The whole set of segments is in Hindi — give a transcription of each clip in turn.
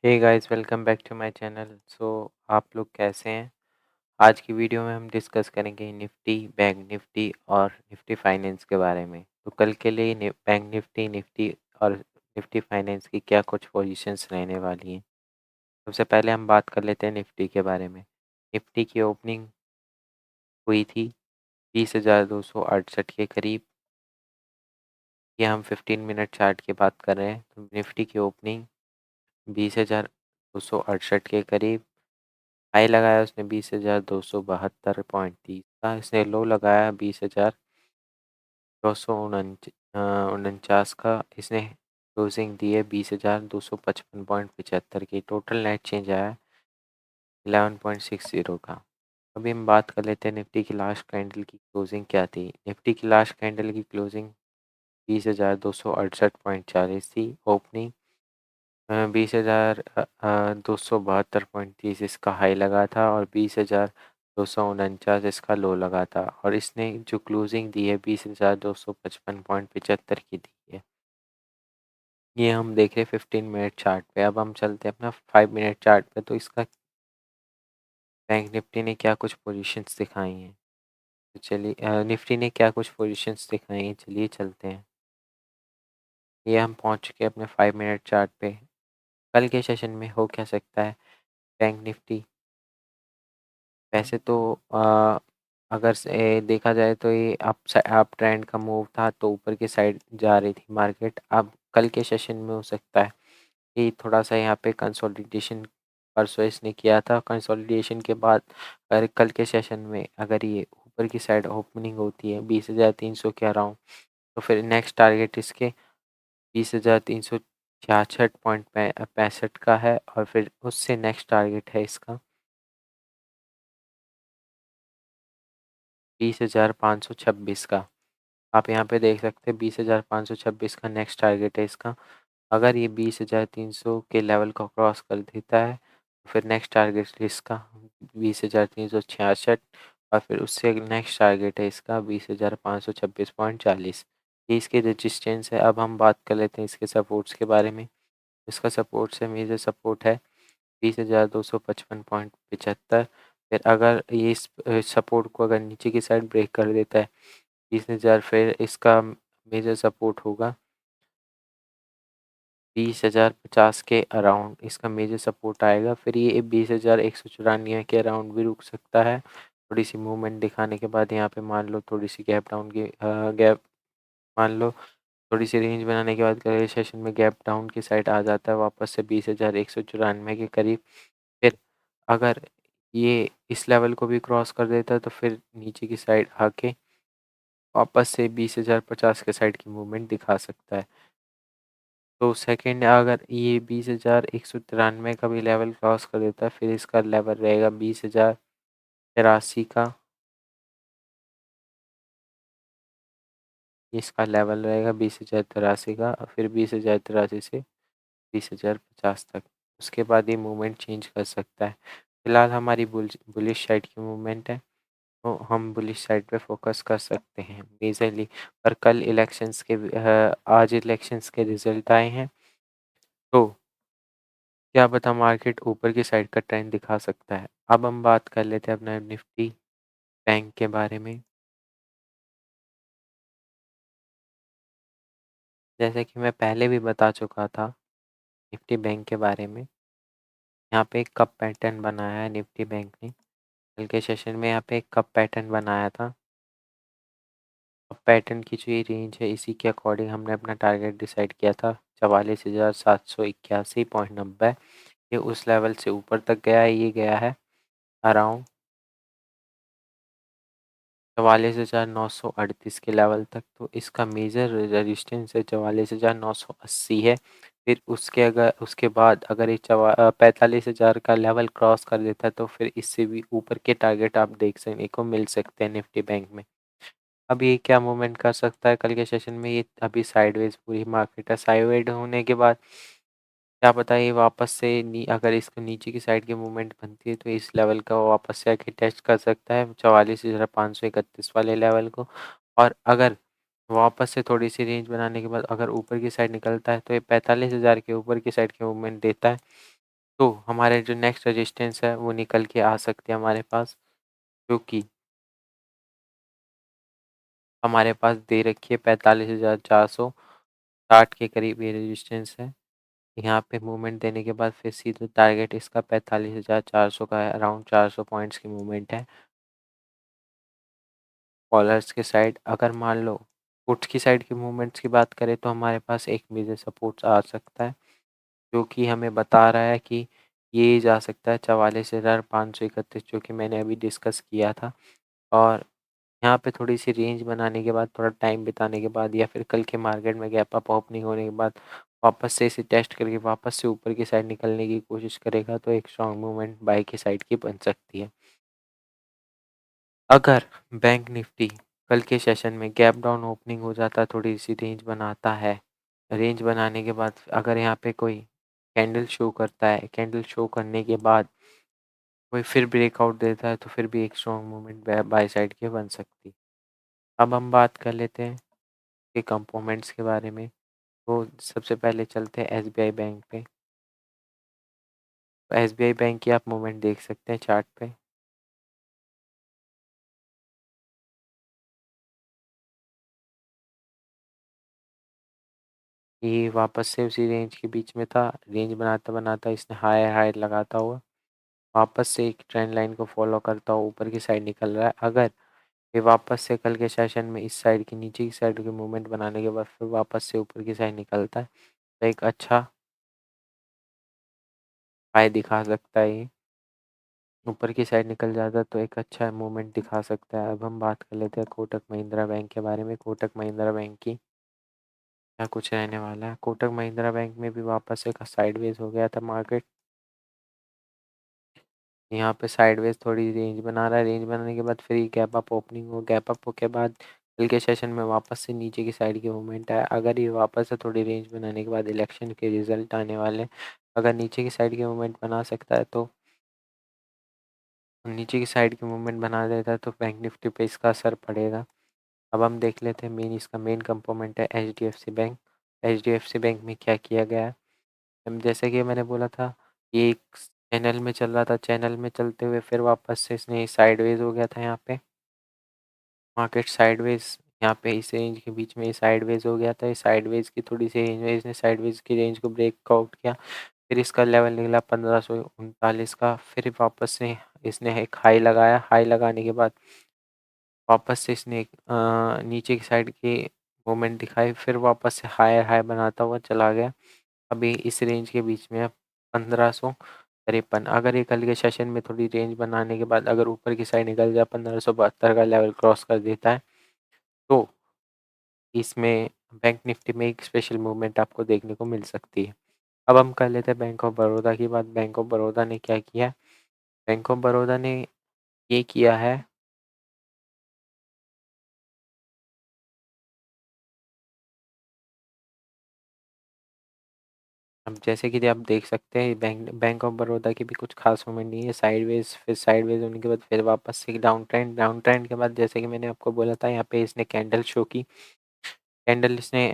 Hey guys, welcome back to my channel. आप लोग कैसे हैं? आज की वीडियो में हम डिस्कस करेंगे निफ्टी, बैंक निफ्टी और निफ्टी फाइनेंस के बारे में। तो कल के लिए बैंक निफ्टी, निफ्टी और निफ्टी फाइनेंस की क्या कुछ पोजीशंस रहने वाली हैं। सबसे पहले हम बात कर लेते हैं निफ्टी के बारे में। निफ्टी की ओपनिंग हुई थी 20,268 के करीब। ये हम 15 मिनट चार्ट की बात कर रहे हैं। तो निफ्टी की ओपनिंग 20,268 के करीब। हाई लगाया उसने 20,272.30 का। इसने लो लगाया 20,249 का। इसने क्लोजिंग दी है 20,255.75 की। टोटल नेट चेंज आया 11.60 का। अभी हम बात कर लेते हैं निफ्टी की लास्ट कैंडल की क्लोजिंग क्या थी। निफ्टी की लास्ट कैंडल की क्लोजिंग 20,268.40 थी। ओपनिंग 20,272.30 इसका हाई लगा था और 20,249 इसका लो लगा था। और इसने जो क्लोजिंग दी है 20,255.75 की दी है। ये हम देख रहे 15 मिनट चार्ट पे। अब हम चलते हैं अपना 5 मिनट चार्ट पे। तो इसका बैंक निफ्टी ने क्या कुछ पोजीशंस दिखाई हैं। तो चलिए निफ्टी ने क्या कुछ पोजीशंस दिखाई हैं, चलिए चलते हैं। ये हम पहुंच चुके हैं अपने 5 मिनट चार्ट पे। कल के सेशन में हो क्या सकता है। बैंक निफ्टी वैसे तो अगर से देखा जाए तो ये अप ट्रेंड का मूव था, तो ऊपर की साइड जा रही थी मार्केट। अब कल के सेशन में हो सकता है कि थोड़ा सा यहाँ पे कंसोलिडेशन परसों इसने किया था। कंसोलिडेशन के बाद अगर कल के सेशन में अगर ये ऊपर की साइड ओपनिंग होती है 20,300 के अराउंड, तो फिर नेक्स्ट टारगेट इसके 20,366.65 का है। और फिर उससे नेक्स्ट टारगेट है इसका 20,526 का। आप यहाँ पे देख सकते हैं 20,526 का नेक्स्ट टारगेट है इसका। अगर ये 20,300 के लेवल को क्रॉस कर देता है तो फिर नेक्स्ट टारगेट इसका 20,366। और फिर उससे नेक्स्ट टारगेट है इसका 20,526.40। ये इसकी रेजिस्टेंस है। अब हम बात कर लेते हैं इसके सपोर्ट्स के बारे में। इसका सपोर्ट्स है, मेजर सपोर्ट है 20,255.75। फिर अगर ये इस सपोर्ट को अगर नीचे की साइड ब्रेक कर देता है 20,000, फिर इसका मेजर सपोर्ट होगा 20,050 के अराउंड। इसका मेजर सपोर्ट आएगा। फिर ये 20,194 के अराउंड भी रुक सकता है। थोड़ी सी मूवमेंट दिखाने के बाद यहाँ पे मान लो थोड़ी सी गैप डाउन की गैप मान लो थोड़ी सी रेंज बनाने के बाद कल सेशन में गैप डाउन की साइड आ जाता है वापस से 20,194 के करीब। फिर अगर ये इस लेवल को भी क्रॉस कर देता है तो फिर नीचे की साइड आके वापस से 20,050 के साइड की मूवमेंट दिखा सकता है। तो सेकंड अगर ये 20,193 का भी लेवल क्रॉस कर देता है, फिर इसका लेवल रहेगा 20,083 का। इसका लेवल रहेगा 20,083 का और फिर 20,083 से 20,050 तक। उसके बाद ये मूवमेंट चेंज कर सकता है। फिलहाल हमारी बुलिश साइड की मूवमेंट है, तो हम बुलिश साइड पे फोकस कर सकते हैं मेजरली। पर कल इलेक्शंस के आज इलेक्शंस के रिजल्ट आए हैं, तो क्या पता मार्केट ऊपर की साइड का ट्रेंड दिखा सकता है। अब हम बात कर लेते हैं अपना निफ्टी बैंक के बारे में। जैसे कि मैं पहले भी बता चुका था निफ्टी बैंक के बारे में। यहाँ पे एक कप पैटर्न बनाया है निफ्टी बैंक ने। कल के सेशन में यहाँ पे एक कप पैटर्न बनाया था। कप पैटर्न की जो ये रेंज है इसी के अकॉर्डिंग हमने अपना टारगेट डिसाइड किया था 44,781.90। ये उस लेवल से ऊपर तक गया है। ये गया है अराउंड 44,938 के लेवल तक। तो इसका मेजर रेजिस्टेंस है 44,980 है। फिर उसके बाद अगर ये 45,000 का लेवल क्रॉस कर देता है तो फिर इससे भी ऊपर के टारगेट आप देख सकने को मिल सकते हैं निफ्टी बैंक में। अब ये क्या मूवमेंट कर सकता है कल के सेशन में। ये अभी साइडवेज पूरी मार्केट है। साइडवेज होने के बाद क्या पता ये वापस से अगर इसको नीचे की साइड की मूवमेंट बनती है तो इस लेवल का वापस से आके टेस्ट कर सकता है 44,531 वाले लेवल को। और अगर वापस से थोड़ी सी रेंज बनाने के बाद अगर ऊपर की साइड निकलता है तो ये 45,000 के ऊपर की साइड की मूवमेंट देता है तो हमारे जो नेक्स्ट रेजिस्टेंस है वो निकल के आ सकती है हमारे पास, जो कि हमारे पास दे रखी है 45,460 के करीब ये रेजिस्टेंस है। यहाँ पे मूवमेंट देने के बाद फिर सीधे टारगेट इसका 45,400 का है, अराउंड 400 पॉइंट्स की मूवमेंट है कॉलर्स के साइड। अगर मान लो पुट्स की साइड की मूवमेंट्स की बात करें तो हमारे पास एक मेजर सपोर्ट्स आ सकता है, जो कि हमें बता रहा है कि ये जा सकता है 44,531, जो कि मैंने अभी डिस्कस किया था। और यहाँ पे थोड़ी-सी रेंज बनाने के बाद, थोड़ा टाइम बिताने के बाद या फिर कल के मार्केट में गैप अप ओपनिंग होने के बाद वापस से इसे टेस्ट करके वापस से ऊपर की साइड निकलने की कोशिश करेगा, तो एक स्ट्रॉन्ग मूवमेंट बाय की साइड की बन सकती है। अगर बैंक निफ्टी कल के सेशन में गैप डाउन ओपनिंग हो जाता है, थोड़ी-सी रेंज बनाता है, रेंज बनाने के बाद अगर यहाँ पे कोई कैंडल शो करता है, कैंडल शो करने के बाद कोई फिर ब्रेकआउट देता है, तो फिर भी एक स्ट्रॉन्ग मूवमेंट बाय साइड की बन सकती है। अब हम बात कर लेते हैं के कंपोनेंट्स के बारे में। तो सबसे पहले चलते हैं एसबीआई बैंक पे। तो एसबीआई बैंक की आप मूवमेंट देख सकते हैं चार्ट पे। ये वापस से उसी रेंज के बीच में था, रेंज बनाता-बनाता इसने हाई हाई लगाता हुआ वापस से एक ट्रेंड लाइन को फॉलो करता हुआ ऊपर की साइड निकल रहा है। अगर ये वापस से कल के सेशन में इस साइड की नीचे की साइड की मूवमेंट बनाने के बाद फिर वापस से ऊपर की साइड निकलता है, तो एक अच्छा हाई दिखा सकता है ये। ऊपर की साइड निकल जाता है तो एक अच्छा मूवमेंट दिखा सकता है। अब हम बात कर लेते हैं कोटक महिंद्रा बैंक के बारे में। कोटक महिंद्रा बैंक की क्या कुछ रहने वाला है। कोटक महिंद्रा बैंक में भी वापस से साइडवेज हो गया था मार्केट। यहाँ पे साइडवेज थोड़ी रेंज बना रहा है, रेंज बनाने के बाद फिर ये गैप अप ओपनिंग हो, गैप अप के बाद कल के सेशन में वापस से नीचे की साइड की मूवमेंट है। अगर ये वापस से थोड़ी रेंज बनाने के बाद इलेक्शन के रिजल्ट आने वाले हैं, अगर नीचे की साइड की मूवमेंट बना सकता है तो नीचे की साइड की मूवमेंट बना देता है तो बैंक निफ्टी पे इसका असर पड़ेगा। अब हम देख लेते हैं इसका मेन कंपोनेंट है एचडीएफसी बैंक। एचडीएफसी बैंक में क्या किया गया है। जैसे कि मैंने बोला था, ये एक चैनल में चल रहा था, चैनल में चलते हुए फिर वापस से इसने साइडवेज हो गया था। यहाँ पे मार्केट साइडवेज, यहाँ पे इस रेंज के बीच में साइडवेज हो गया था। इस साइडवेज की थोड़ी सी रेंज में इसने साइडवेज की रेंज को ब्रेकआउट किया, फिर इसका लेवल निकला 1539 का। फिर वापस से इसने एक हाई लगाया, हाई लगाने के बाद वापस से इसने एक नीचे की साइड की मूवमेंट दिखाई, फिर वापस से हायर हाई बनाता हुआ चला गया। अभी इस रेंज के बीच में है 1553। अगर ये कल के सेशन में थोड़ी रेंज बनाने के बाद अगर ऊपर की साइड निकल जाए, 1572 का लेवल क्रॉस कर देता है, तो इसमें बैंक निफ्टी में एक स्पेशल मूवमेंट आपको देखने को मिल सकती है। अब हम कर लेते हैं बैंक ऑफ बड़ौदा की बात। बैंक ऑफ बड़ौदा ने क्या किया। बैंक ऑफ बड़ौदा ने ये किया है, अब जैसे कि आप देख सकते हैं बैंक बैंक ऑफ बड़ौदा की भी कुछ खास मूवमेंट नहीं है। साइडवेज, फिर साइडवेज होने के बाद फिर वापस से डाउन ट्रेंड, डाउन ट्रेंड के बाद जैसे कि मैंने आपको बोला था, यहाँ पे इसने कैंडल शो की। कैंडल इसने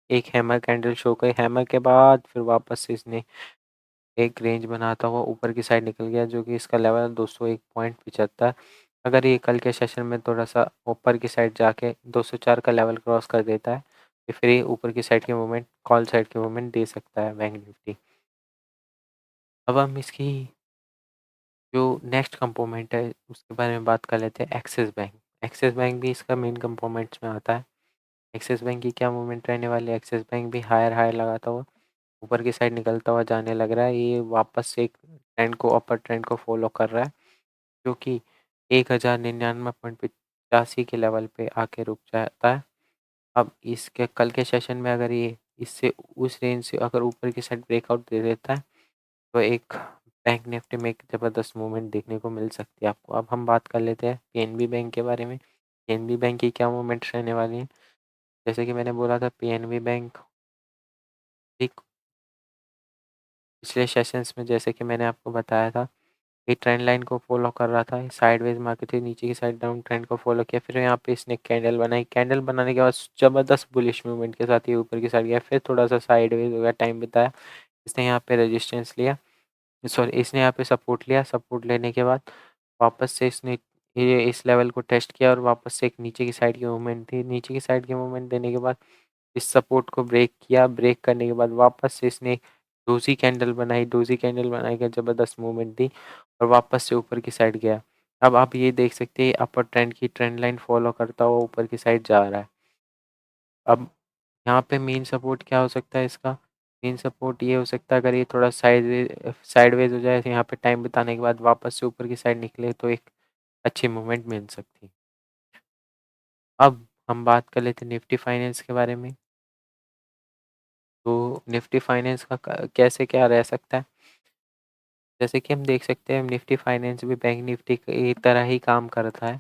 एक हैमर कैंडल शो की। हैमर के बाद फिर वापस से इसने एक रेंज बनाता हुआ ऊपर की साइड निकल गया, जो कि इसका लेवल 201.75। अगर ये कल के सेशन में थोड़ा सा ऊपर की साइड जाके 204 का लेवल क्रॉस कर देता है, तो फिर ये ऊपर की साइड की मूवमेंट, कॉल साइड की मूवमेंट दे सकता है बैंक निफ्टी। अब हम इसकी जो नेक्स्ट कंपोनेंट है उसके बारे में बात कर लेते हैं, एक्सिस बैंक। एक्सिस बैंक भी इसका मेन कंपोनेंट्स में आता है। एक्सिस बैंक की क्या मूवमेंट रहने वाली है। एक्सिस बैंक भी हायर हायर लगाता हुआ ऊपर की साइड निकलता हुआ जाने लग रहा है। ये वापस से एक ट्रेंड को, अपर ट्रेंड को फॉलो कर रहा है, जो कि 1099.85 के लेवल पे आके रुक जाता है। अब इसके कल के सेशन में अगर ये इससे उस रेंज से अगर ऊपर की साइड ब्रेकआउट दे देता है, तो एक बैंक निफ्टी में एक ज़बरदस्त मूवमेंट देखने को मिल सकती है आपको। अब हम बात कर लेते हैं पीएनबी बैंक के बारे में। पीएनबी बैंक की क्या मूवमेंट्स रहने वाली हैं। जैसे कि मैंने बोला था, पीएनबी बैंक एक पिछले सेशंस में जैसे कि मैंने आपको बताया था, ये ट्रेंड लाइन को फॉलो कर रहा था। साइडवेज मार्केट थी, नीचे की साइड डाउन ट्रेंड को फॉलो किया, फिर यहाँ पे इसने कैंडल बनाई। कैंडल बनाने के बाद ज़बरदस्त बुलिश मूवमेंट के साथ ये ऊपर की साइड गया, फिर थोड़ा सा साइडवेज हो गया, टाइम बिताया, इसने यहाँ पे रेजिस्टेंस लिया, सॉरी इसने यहाँ पे सपोर्ट लिया, सपोर्ट लेने के बाद वापस से इसने ये इस लेवल को टेस्ट किया और वापस से एक नीचे की साइड की मूवमेंट थी, नीचे की साइड की मूवमेंट देने के बाद इस सपोर्ट को ब्रेक किया, ब्रेक करने के बाद वापस से इसने डोजी कैंडल बनाई, डोजी कैंडल बनाई के ज़बरदस्त मूवमेंट दी और वापस से ऊपर की साइड गया। अब आप ये देख सकते हैं अपर ट्रेंड की ट्रेंड लाइन फॉलो करता हुआ ऊपर की साइड जा रहा है। अब यहाँ पे मेन सपोर्ट क्या हो सकता है इसका? मेन सपोर्ट ये हो सकता है अगर ये थोड़ा साइडवेज हो जाए तो यहाँ पे टाइम बिताने के बाद वापस से ऊपर की साइड निकले तो एक अच्छी मूवमेंट मिल सकती है। अब हम बात कर लेते हैं निफ्टी फाइनेंस के बारे में। तो निफ्टी फाइनेंस का कैसे क्या रह सकता है? जैसे कि हम देख सकते हैं निफ्टी फाइनेंस भी बैंक निफ्टी की तरह ही काम करता है।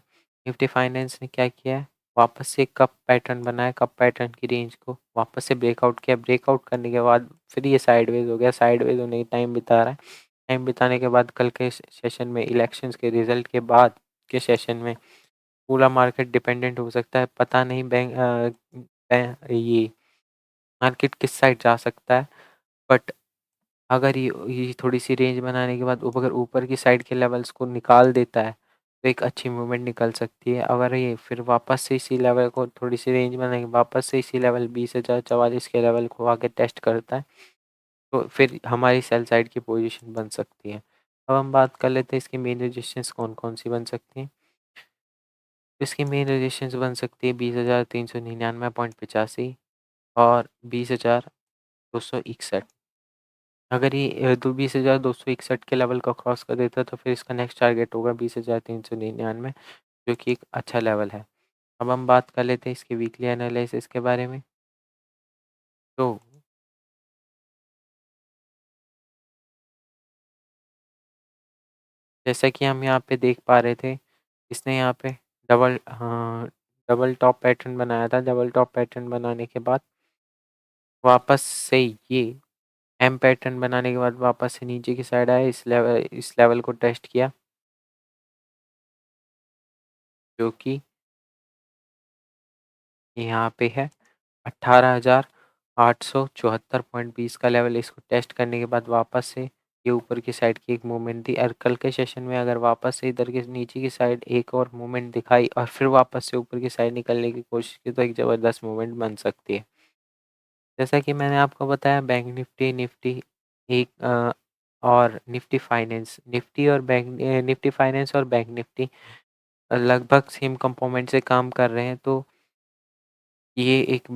निफ्टी फाइनेंस ने क्या किया है, वापस से कप पैटर्न बनाया, कप पैटर्न की रेंज को वापस से ब्रेकआउट किया, ब्रेकआउट करने के बाद फिर ये साइडवेज हो गया, साइडवेज होने की टाइम बिता रहा है। टाइम बिताने के बाद कल के सेशन में इलेक्शंस के रिजल्ट के बाद के सेशन में पूरा मार्केट डिपेंडेंट हो सकता है, पता नहीं ये मार्केट किस साइड जा सकता है। बट अगर ये थोड़ी-सी रेंज बनाने के बाद अगर ऊपर की साइड के लेवल्स को निकाल देता है, तो एक अच्छी मूवमेंट निकल सकती है। अगर ये फिर वापस से इसी लेवल को थोड़ी-सी रेंज बना के वापस से इसी लेवल 20,044 के लेवल को आके टेस्ट करता है, तो फिर हमारी सेल साइड की पोजीशन बन सकती है। अब हम बात कर लेते हैं इसकी मेन रेजिस्टेंस कौन-कौन सी बन सकती हैं। इसकी मेन रेजिस्टेंस बन सकती है 20,399.85 और 20,261। अगर ये तो 20,261 के लेवल को क्रॉस कर देता है तो फिर इसका नेक्स्ट टारगेट होगा 20,399, जो कि एक अच्छा लेवल है। अब हम बात कर लेते हैं इसकी वीकली एनालिसिस के बारे में। तो जैसा कि हम यहाँ पे देख पा रहे थे, इसने यहाँ पे डबल टॉप पैटर्न बनाया था। डबल टॉप पैटर्न बनाने के बाद वापस से ये एम पैटर्न बनाने के बाद वापस से नीचे की साइड आया, इस लेवल को टेस्ट किया, जो कि यहाँ पे है 18,874.20 का लेवल। इसको टेस्ट करने के बाद वापस से ये ऊपर की साइड की एक मूवमेंट थी और कल के सेशन में अगर वापस से इधर के नीचे की साइड एक और मूवमेंट दिखाई और फिर वापस से ऊपर की साइड निकलने की कोशिश की तो एक ज़बरदस्त मूवमेंट बन सकती है। जैसा कि मैंने आपको बताया बैंक निफ्टी, निफ्टी एक और निफ्टी फाइनेंस और बैंक निफ्टी लगभग सेम कंपोनेंट से काम कर रहे हैं, तो ये एक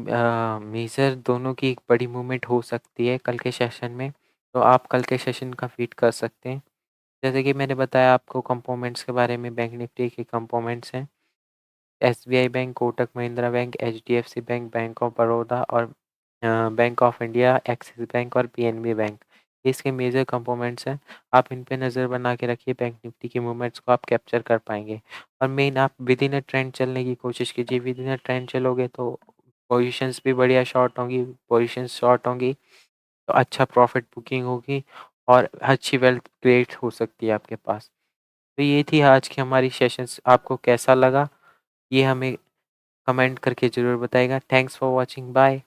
मेजर दोनों की एक बड़ी मूवमेंट हो सकती है कल के सेशन में। तो आप कल के सेशन का वेट कर सकते हैं। जैसे कि मैंने बताया आपको कंपोनेंट्स के बारे में, बैंक निफ्टी के कंपोनेंट्स हैं SBI bank, Kotak Mahindra bank, HDFC bank, bank of Baroda और bank of India, Axis bank और पीएनबी बैंक। ये इसके मेजर कंपोनेंट्स हैं। आप इन पे नज़र बना के रखिए, बैंक निफ्टी की मूवमेंट्स को आप कैप्चर कर पाएंगे। और मेन आप विद इन अ ट्रेंड चलने की कोशिश कीजिए। विद इन अ ट्रेंड चलोगे तो पोजीशंस भी बढ़िया शॉर्ट होंगी, पोजीशंस शॉर्ट होंगी तो अच्छा प्रॉफिट बुकिंग होगी और अच्छी वेल्थ क्रिएट हो सकती है आपके पास। तो ये थी आज की हमारी सेशंस। आपको कैसा लगा ये हमें कमेंट करके ज़रूर बताइएगा। Thanks for watching, bye.